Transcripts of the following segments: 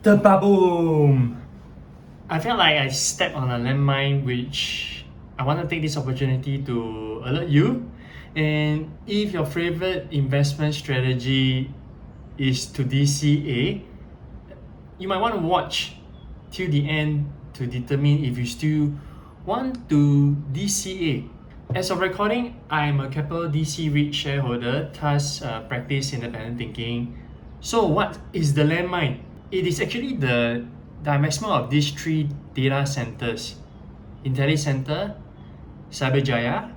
The baboom! I felt like I stepped on a landmine, which I want to take this opportunity to alert you. And if your favorite investment strategy is to DCA, you might want to watch till the end to determine if you still want to DCA. As of recording, I'm a Keppel DC REIT shareholder, thus practice independent thinking. So what is the landmine? It is actually the divestment of these three data centers: Intellicentre, Cyberjaya,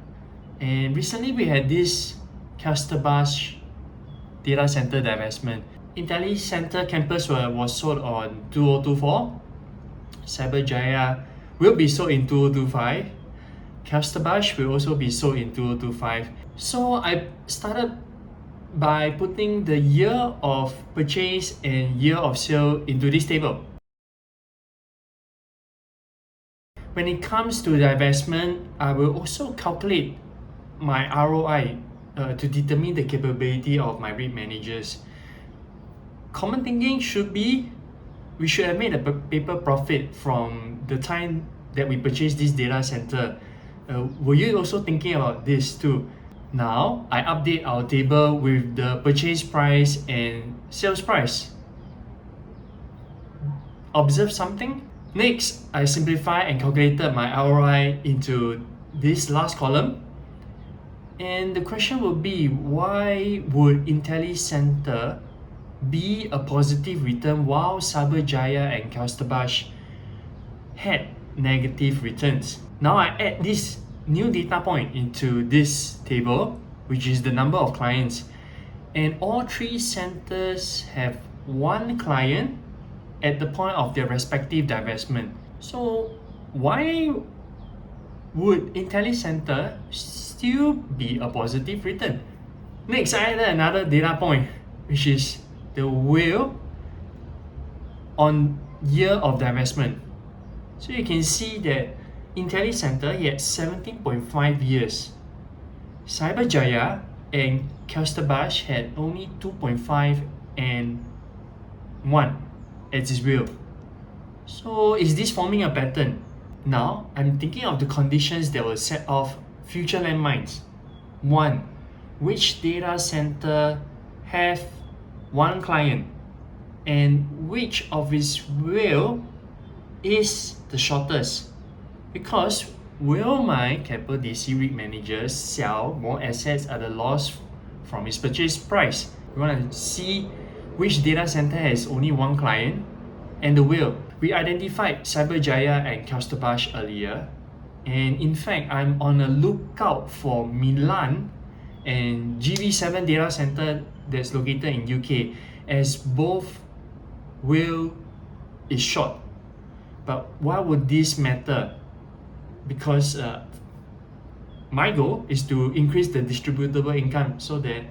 and recently we had this Kelsterbach data center divestment. Intellicentre Campus was sold on 2024. Cyberjaya will be sold in 2025. Kelsterbach will also be sold in 2025. So I started by putting the year of purchase and year of sale into this table. When it comes to divestment, I will also calculate my ROI to determine the capability of my REIT managers. Common thinking should be we should have made a paper profit from the time that we purchased this data center. Were you also thinking about this too? Now, I update our table with the purchase price and sales price. Observe something? Next, I simplify and calculated my ROI into this last column. And the question would be, why would Intellicentre be a positive return while Cyberjaya and Kelsterbach had negative returns? Now I add this new data point into this table, which is the number of clients. And all three centers have one client at the point of their respective divestment. So why would Intellicentre still be a positive return? Next, I added another data point, which is the WALE on year of divestment. So you can see that Intellicentre had 17.5 years. Cyberjaya and Kelsterbach had only 2.5 and 1 as its WALE. So is this forming a pattern? Now, I'm thinking of the conditions that will set off future landmines. 1. Which data center have one client, and which of its WALE is the shortest? Because will my Keppel DC REIT manager sell more assets at a loss from its purchase price? We want to see which data center has only one client and the WALE. We identified Cyberjaya and Kelsterbach earlier, and in fact, I'm on a lookout for Milan and GV7 data center that's located in UK, as both WALE is short. But why would this matter? Because my goal is to increase the distributable income so that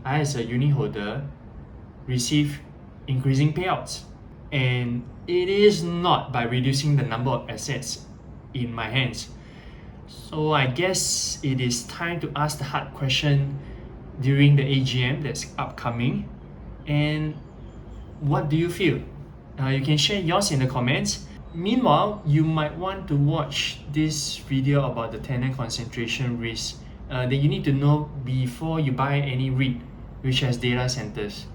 I, as a unit holder, receive increasing payouts. And it is not by reducing the number of assets in my hands. So I guess it is time to ask the hard question during the AGM that's upcoming. And what do you feel? You can share yours in the comments. Meanwhile, you might want to watch this video about the tenant concentration risk that you need to know before you buy any REIT which has data centers.